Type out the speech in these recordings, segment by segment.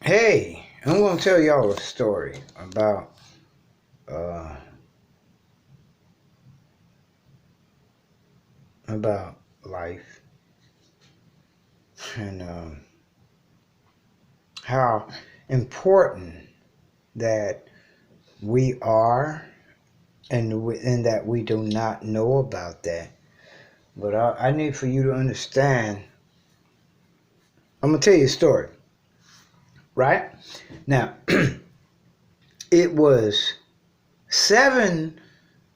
Hey, I'm gonna tell y'all a story uh, about life and how important that we are, and that we do not know about that. But I need for you to understand. I'm gonna tell you a story, right? Now, it was seven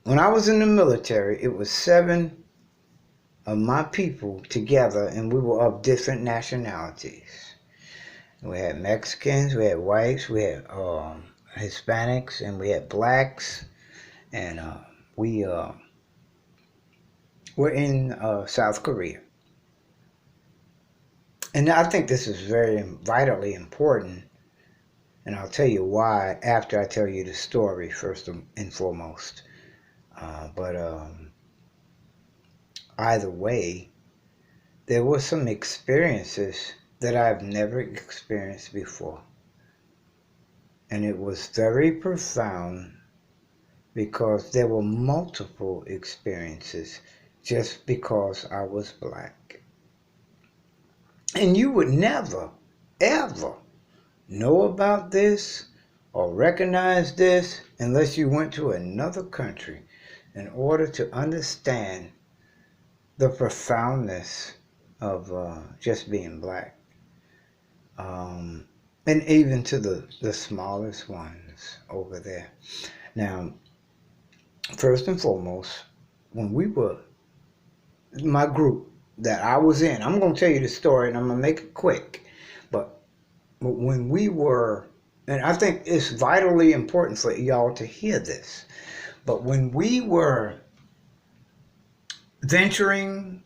when I was in the military. It was seven of my people together, and we were of different nationalities. We had Mexicans, we had whites, we had Hispanics, and we had blacks, and we were in South Korea. And I think this is very vitally important, and I'll tell you why after I tell you the story, first and foremost. But either way, there were some experiences that I've never experienced before. And it was very profound because there were multiple experiences just because I was black. And you would never, ever know about this or recognize this unless you went to another country in order to understand the profoundness of just being black. And even to the smallest ones over there. Now, first and foremost, when we were my group that I was in. I'm going to tell you the story and I'm going to make it quick. But when we were, and I think it's vitally important for y'all to hear this, but when we were venturing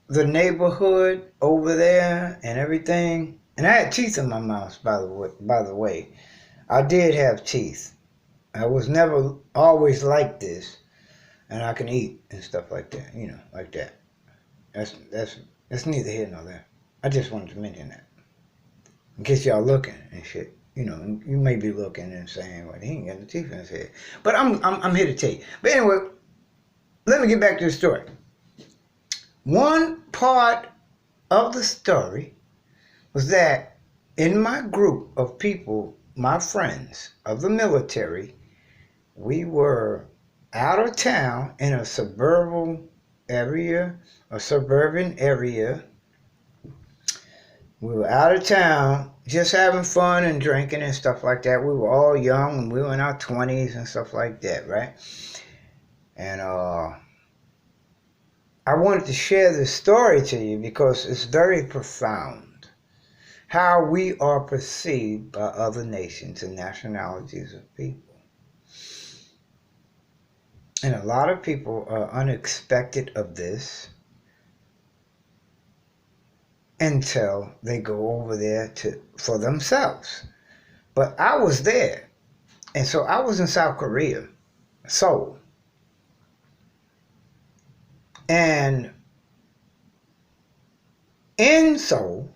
the neighborhood over there and everything, and I had teeth in my mouth, by the way. I did have teeth. I was never always like this, and I can eat and stuff like that, like that. That's that's that's neither here nor there. I just wanted to mention that in case y'all looking and shit. You may be looking and saying, "Well, he ain't got no teeth in his head," but I'm here to tell you. But anyway, let me get back to the story. One part of the story was that in my group of people, my friends of the military, we were out of town in a suburban area. We were out of town, just having fun and drinking and stuff like that. We were all young and we were in our 20s and stuff like that, right? And I wanted to share this story to you because it's very profound. How we are perceived by other nations and nationalities of people. And a lot of people are unexpected of this until they go over there for themselves. But I was there. And so I was in South Korea, Seoul. And in Seoul,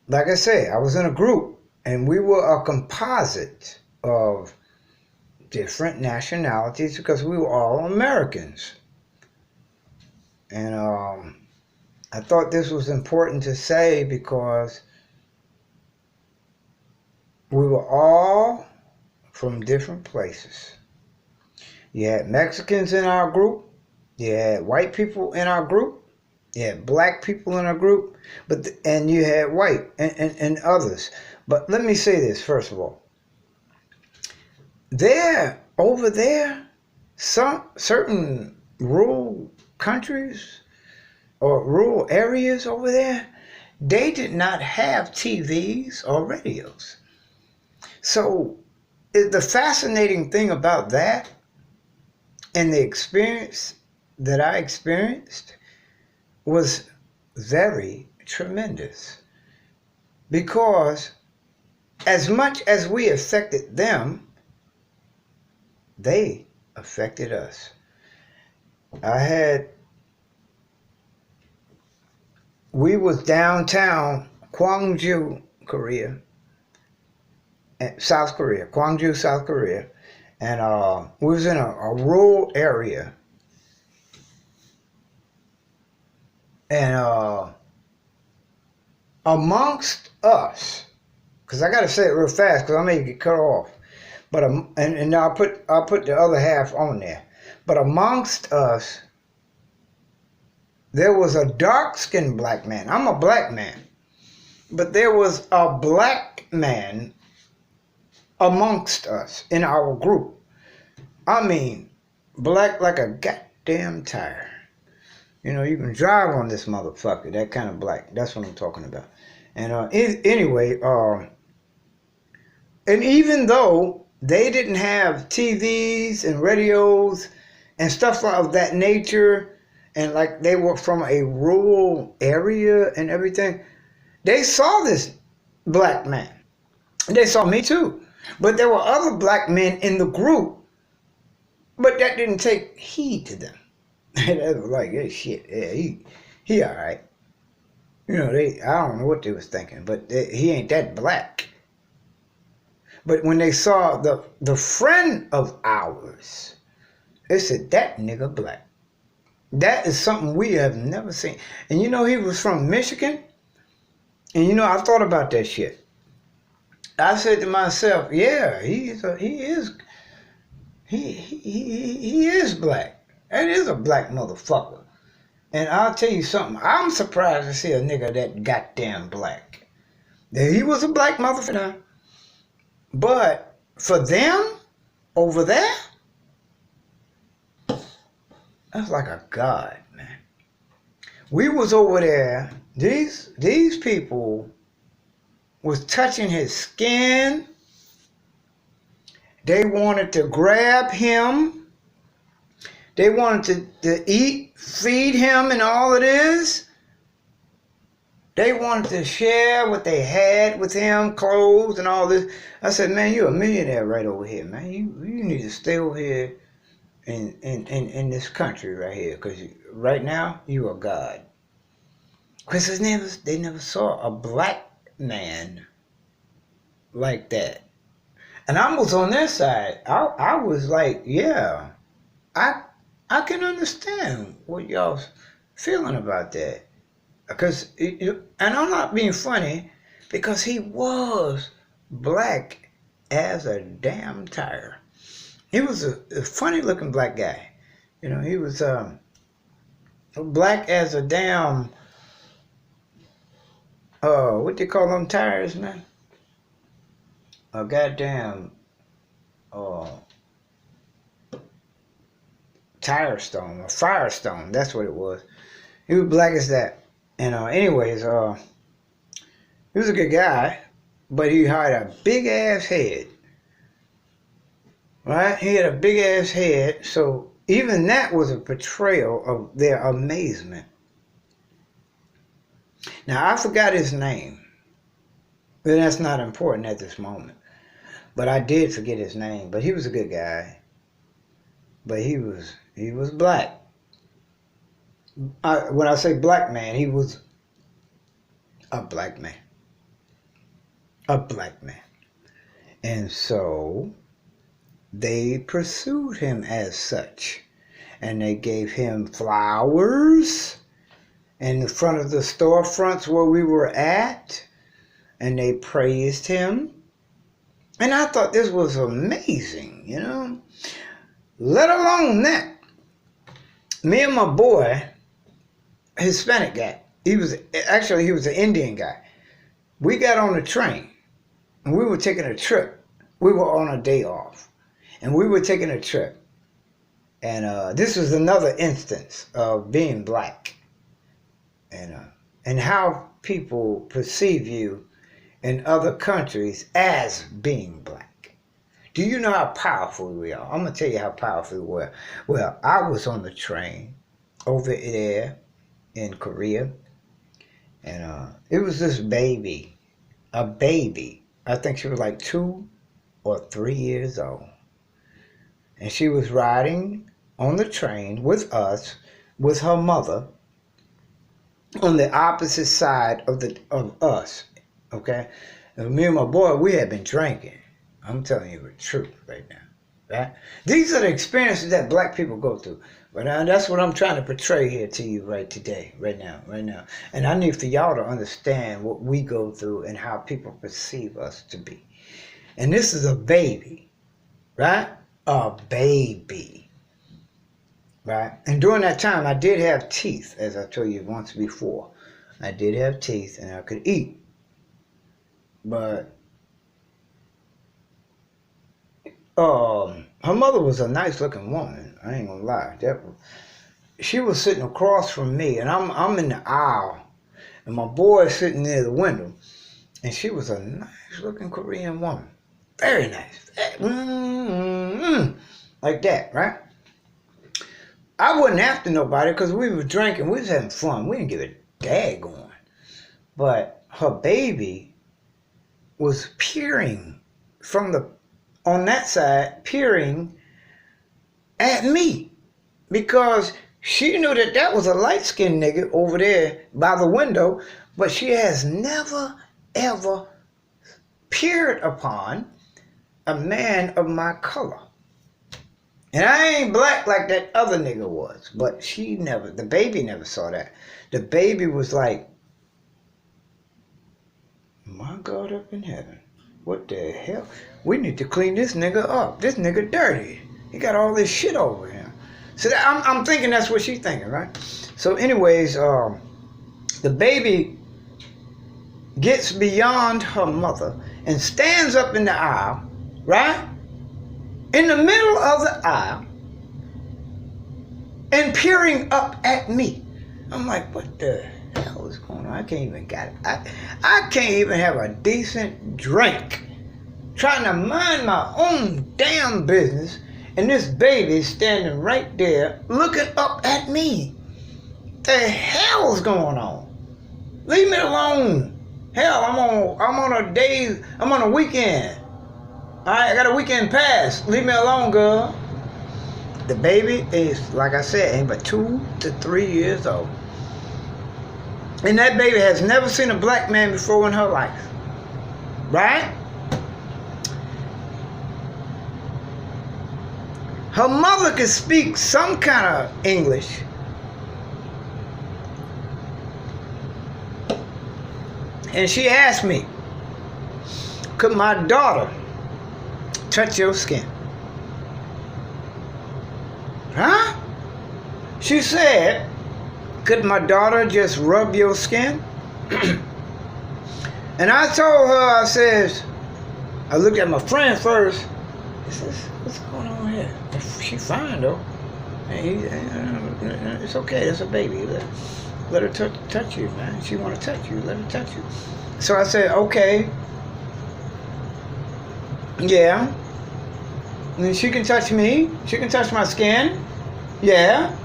like I say, I was in a group and we were a composite of different nationalities because we were all Americans. And I thought this was important to say because we were all from different places. You had Mexicans in our group, you had white people in our group, you had black people in our group, and you had white and others. But let me say this first of all. Over there, some certain rural countries or rural areas over there, they did not have TVs or radios. So the fascinating thing about that and the experience that I experienced was very tremendous. Because as much as we affected them, they affected us. I had we was downtown Gwangju, Korea, South Korea, Gwangju, South Korea, and we was in a rural area, and amongst us, because I got to say it real fast because I may get cut off, but and I'll put the other half on there. But amongst us, there was a dark-skinned black man. I'm a black man, but there was a black man amongst us in our group. I mean, black like a goddamn tire. You know, you can drive on this motherfucker. That kind of black. That's what I'm talking about. And anyway, and even though they didn't have TVs and radios and stuff of that nature, and like they were from a rural area and everything, they saw this black man. And they saw me too. But there were other black men in the group, but that didn't take heed to them. They was like, hey, shit, yeah, he all right. You know, I don't know what they was thinking, but he ain't that black. But when they saw the friend of ours, they said, that nigga black. That is something we have never seen. And you know, he was from Michigan. And you know, I thought about that shit. I said to myself, yeah, he is black. That is a black motherfucker. And I'll tell you something, I'm surprised to see a nigga that goddamn black. He was a black motherfucker. But for them, over there, that's like a god, man. We was over there, these people was touching his skin. They wanted to grab him. They wanted to eat, feed him and all it is. They wanted to share what they had with him, clothes and all this. I said, man, you're a millionaire right over here, man. You need to stay over here in this country right here, because right now you are God. Because they never saw a black man like that. And I was on their side. I was like, yeah, I can understand what y'all's feeling about that. Because, and I'm not being funny, because he was black as a damn tire. He was a funny looking black guy. You know, he was black as a damn, what they call them tires, man? A goddamn tire stone, a firestone. That's what it was. He was black as that. And anyways, he was a good guy, but he had a big ass head. Right? He had a big ass head, so even that was a portrayal of their amazement. Now, I forgot his name, but that's not important at this moment. But I did forget his name, but he was a good guy. But he was black. When I say black man, he was a black man. A black man. And so they pursued him as such. And they gave him flowers in the front of the storefronts where we were at. And they praised him. And I thought this was amazing, you know. Let alone that, me and my boy, Hispanic guy, he was an Indian guy. We got on the train, and we were taking a trip. We were on a day off, and we were taking a trip. And this was another instance of being black, and how people perceive you in other countries as being black. Do you know how powerful we are? I'm going to tell you how powerful we were. Well, I was on the train over there in Korea, and it was this baby, a baby. I think she was like 2 or 3 years old. And she was riding on the train with us, with her mother. on the opposite side of us. Okay, and me and my boy, we had been drinking. I'm telling you the truth right now. Right? These are the experiences that black people go through. But that's what I'm trying to portray here to you right today, right now. And I need for y'all to understand what we go through and how people perceive us to be. And this is a baby, right? A baby, right? And during that time, I did have teeth, as I told you once before. I did have teeth and I could eat. But her mother was a nice looking woman. I ain't gonna lie. She was sitting across from me, and I'm in the aisle, and my boy is sitting near the window, and she was a nice looking Korean woman, very nice, like that, right? I wasn't after nobody because we were drinking, we was having fun, we didn't give a daggone. But her baby was peering on that side, peering at me, because she knew that was a light-skinned nigga over there by the window, but she has never, ever peered upon a man of my color. And I ain't black like that other nigga was, but the baby never saw that. The baby was like, my God up in heaven, what the hell? We need to clean this nigga up. This nigga dirty. He got all this shit over him. So I'm thinking that's what she's thinking, right? So anyways, the baby gets beyond her mother and stands up in the aisle, right? In the middle of the aisle and peering up at me. I'm like, what the hell is going on? I can't even get it. I can't even have a decent drink. Trying to mind my own damn business, and this baby standing right there looking up at me. The hell's going on? Leave me alone. Hell, I'm on a weekend. Alright, I got a weekend pass. Leave me alone, girl. The baby is, like I said, ain't but 2 to 3 years old. And that baby has never seen a black man before in her life. Right? Her mother could speak some kind of English. And she asked me, could my daughter touch your skin? Huh? She said, could my daughter just rub your skin? And I told her, I looked at my friend first. I said, what's going on here? She fine though. It's okay, that's a baby. Let her touch you, man. She want to touch you, let her touch you. So I said, okay. Yeah. And she can touch me. She can touch my skin. Yeah.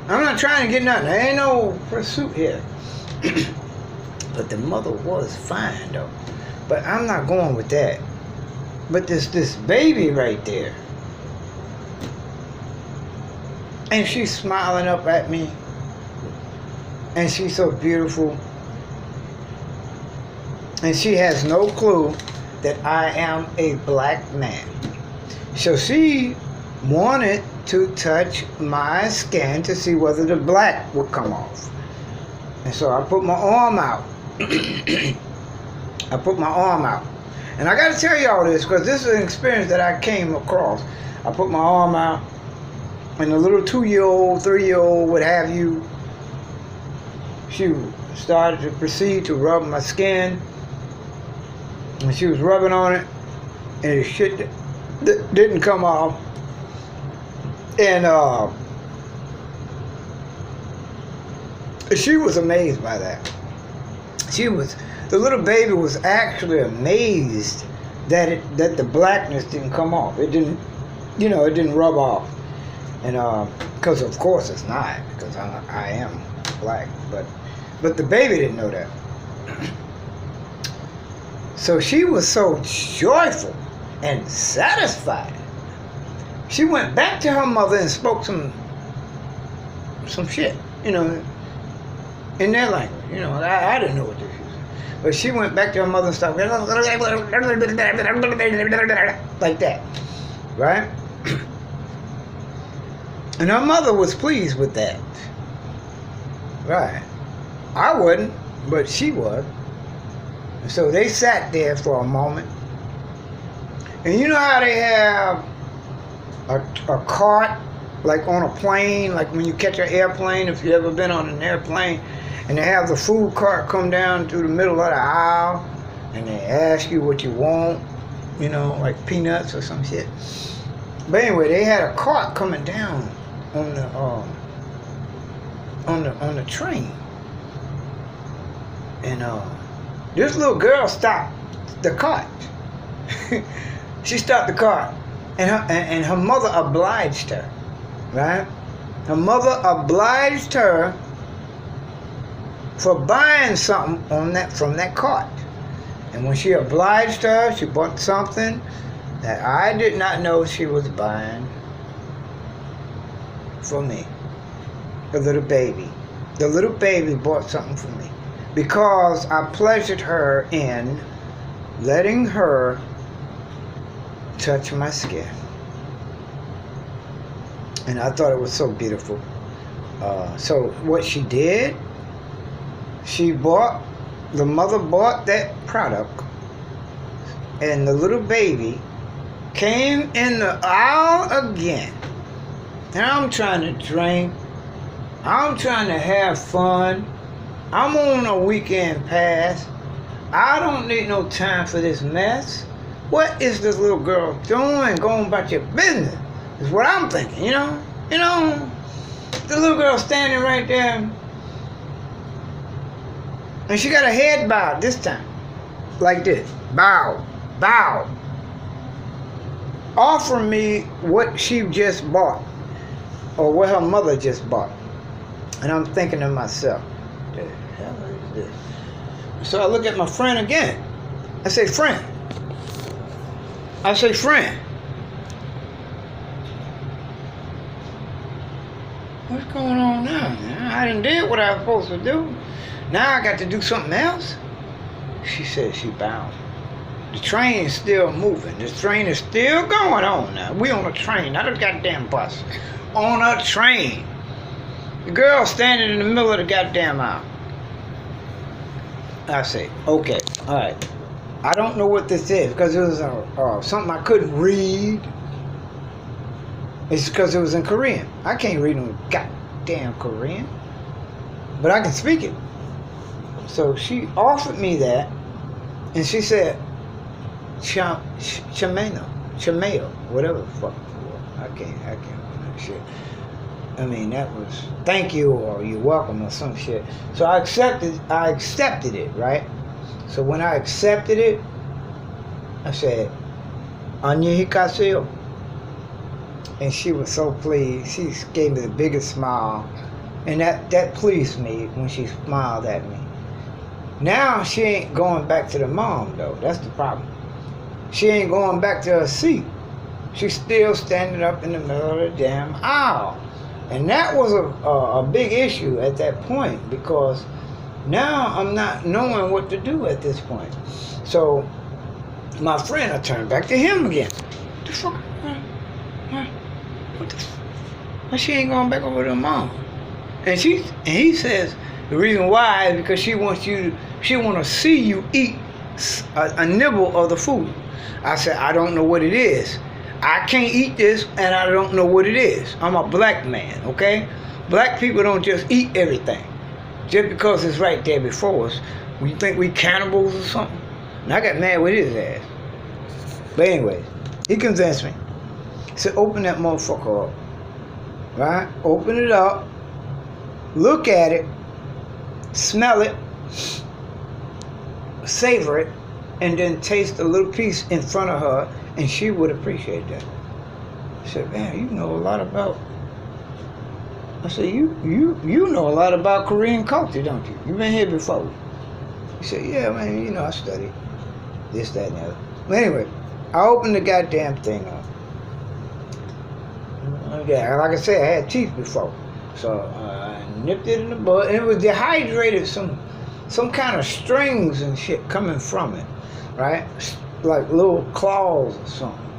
I'm not trying to get nothing. There ain't no pursuit here. But the mother was fine though. But I'm not going with that. But this baby right there. And she's smiling up at me. And she's so beautiful. And she has no clue that I am a black man. So she wanted to touch my skin to see whether the black would come off. And so I put my arm out. And I got to tell y'all this because this is an experience that I came across. I put my arm out, and the little 2-year-old, 3-year-old, what have you, she started to proceed to rub my skin. And she was rubbing on it, and the shit didn't come off. And she was amazed by that. The little baby was actually amazed that the blackness didn't come off. It didn't, it didn't rub off. And because of course it's not, because I am black. But the baby didn't know that. So she was so joyful and satisfied. She went back to her mother and spoke some shit, in their language. You know, I didn't know what this is. But she went back to her mother and started like that, right? And her mother was pleased with that, right? I wasn't, but she was. And so they sat there for a moment. And you know how they have a cart, like on a plane, like when you catch an airplane, if you've ever been on an airplane, and they have the food cart come down through the middle of the aisle, and they ask you what you want, you know, like peanuts or some shit. But anyway, they had a cart coming down on the train, and this little girl stopped the cart. She stopped the cart, and her mother obliged her, right? Her mother obliged her for buying something from that cart. And when she obliged her, she bought something that I did not know she was buying for me. The little baby. The little baby bought something for me because I pleasured her in letting her touch my skin. And I thought it was so beautiful. So what she did, the mother bought that product, and the little baby came in the aisle again. And I'm trying to drink. I'm trying to have fun. I'm on a weekend pass. I don't need no time for this mess. What is this little girl doing? Going about your business is what I'm thinking, you know? You know, the little girl standing right there, and she got her head bowed this time, like this. Bow, bow. Offer me what she just bought, or what her mother just bought. And I'm thinking to myself, the hell is this? So I look at my friend again. I say, friend. What's going on now? I didn't do what I was supposed to do. Now I got to do something else? She said she bound. The train is still moving. The train is still going on now. We on a train, not a goddamn bus. On a train. The girl standing in the middle of the goddamn aisle. I say, okay, all right. I don't know what this is because it was something I couldn't read. It's because it was in Korean. I can't read no goddamn Korean, but I can speak it. So she offered me that, and she said, chameo, whatever the fuck. I can't do that shit. I mean, that was thank you or you're welcome or some shit. So I accepted it, right? So when I accepted it, I said, 안녕히가세요. And she was so pleased. She gave me the biggest smile. And that pleased me when she smiled at me. Now she ain't going back to the mom, though. That's the problem. She ain't going back to her seat. She's still standing up in the middle of the damn aisle. And that was a big issue at that point, because now I'm not knowing what to do at this point. So my friend, I turned back to him again. What the fuck? What the fuck? Well, she ain't going back over to her mom. And he says the reason why is because she want to see you eat a nibble of the food. I said, I don't know what it is. I can't eat this, and I don't know what it is. I'm a black man, okay? Black people don't just eat everything just because it's right there before us. We think we cannibals or something. And I got mad with his ass. But anyways, he convinced me. He said, open that motherfucker up. Right? Open it up. Look at it. Smell it. Savor it. And then taste a little piece in front of her, and she would appreciate that. I said, man, you know a lot about... I said, you know a lot about Korean culture, don't you? You've been here before. He said, yeah, man, you know, I studied this, that, and the other. But anyway, I opened the goddamn thing up. Yeah, like I said, I had teeth before. So I nipped it in the bud, and it was dehydrated, some kind of strings and shit coming from it, right? Like little claws or something.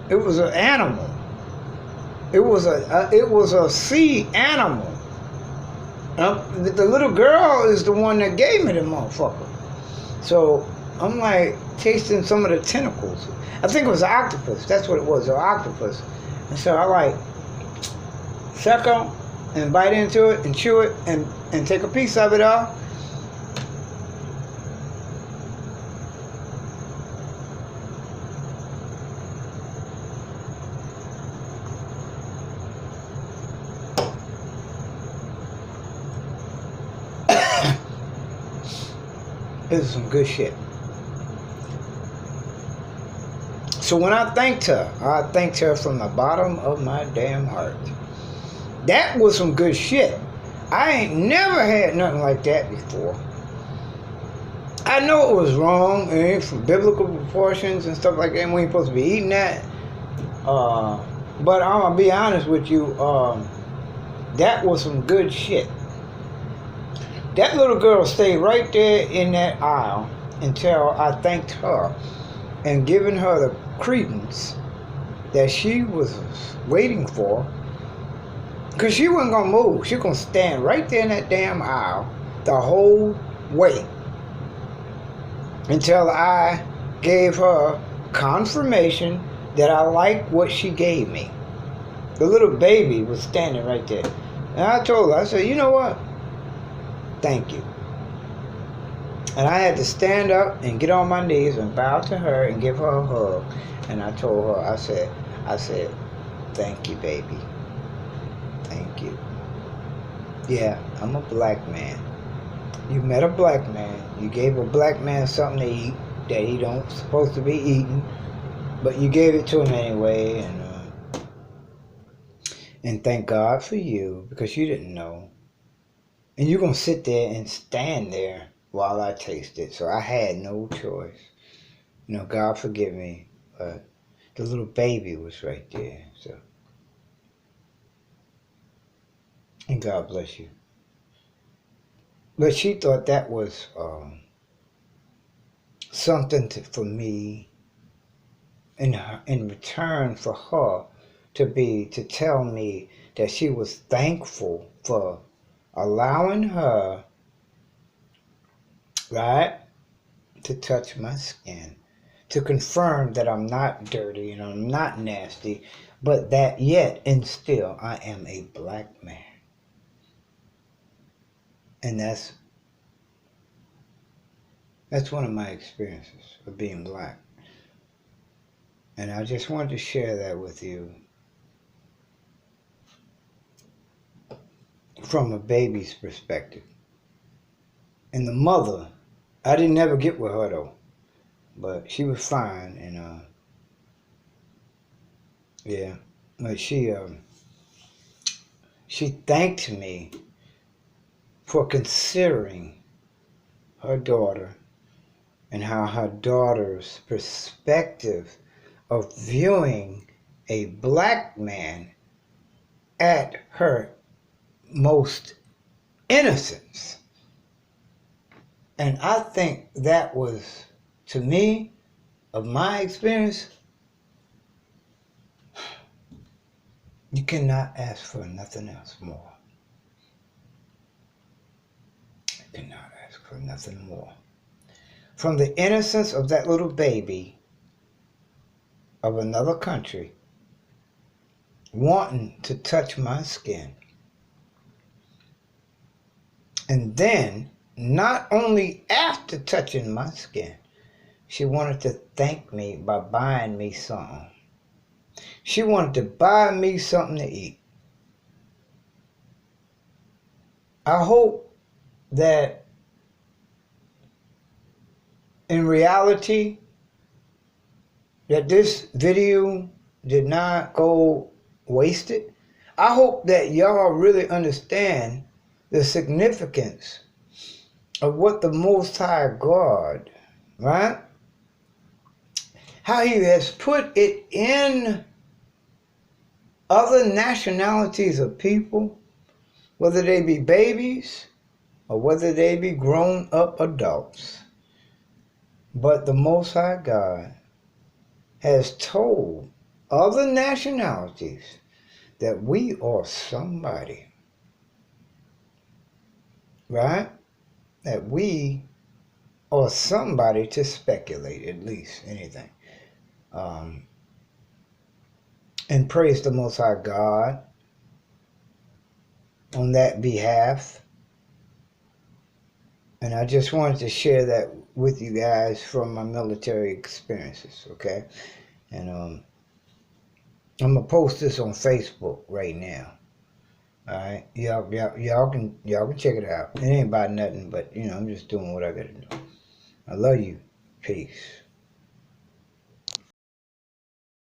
It was an animal. It was a sea animal. The little girl is the one that gave me the motherfucker. So I'm like tasting some of the tentacles. I think it was an octopus. That's what it was, an octopus. And so I like suck on and bite into it and chew it and take a piece of it off. This is some good shit. So when I thanked her from the bottom of my damn heart. That was some good shit. I ain't never had nothing like that before. I know it was wrong, it ain't from biblical proportions and stuff like that. We ain't supposed to be eating that. But I'm gonna be honest with you, that was some good shit. That little girl stayed right there in that aisle until I thanked her and given her the credence that she was waiting for. Because she wasn't going to move. She was going to stand right there in that damn aisle the whole way until I gave her confirmation that I liked what she gave me. The little baby was standing right there. And I told her, I said, you know what? Thank you. And I had to stand up and get on my knees and bow to her and give her a hug. And I told her, I said, thank you, baby. Thank you. Yeah, I'm a black man. You met a black man. You gave a black man something to eat that he don't supposed to be eating, but you gave it to him anyway. And thank God for you because you didn't know. And you're gonna sit there and stand there while I taste it. So I had no choice. You know, God forgive me, but the little baby was right there. So, and God bless you. But she thought that was something for me in return for her to tell me that she was thankful for allowing her, right, to touch my skin, to confirm that I'm not dirty and I'm not nasty, but that yet and still I am a black man. And that's one of my experiences of being black. And I just wanted to share that with you from a baby's perspective. And the mother, I didn't ever get with her though, but she was fine. And yeah, but she thanked me for considering her daughter and how her daughter's perspective of viewing a black man at her most innocence. And I think that was, to me, of my experience, you cannot ask for nothing else more. You cannot ask for nothing more. From the innocence of that little baby of another country wanting to touch my skin. And then, not only after touching my skin, she wanted to thank me by buying me something. She wanted to buy me something to eat. I hope that in reality, that this video did not go wasted. I hope that y'all really understand the significance of what the Most High God, right? How he has put it in other nationalities of people whether they be babies or whether they be grown up adults. But the Most High God has told other nationalities that we are somebody, right? That we are somebody to speculate, at least, anything. And praise the Most High God on that behalf. And I just wanted to share that with you guys from my military experiences, okay? And I'm gonna post this on Facebook right now. All right, y'all can check it out. It ain't about nothing, but I'm just doing what I gotta do. I love you. Peace.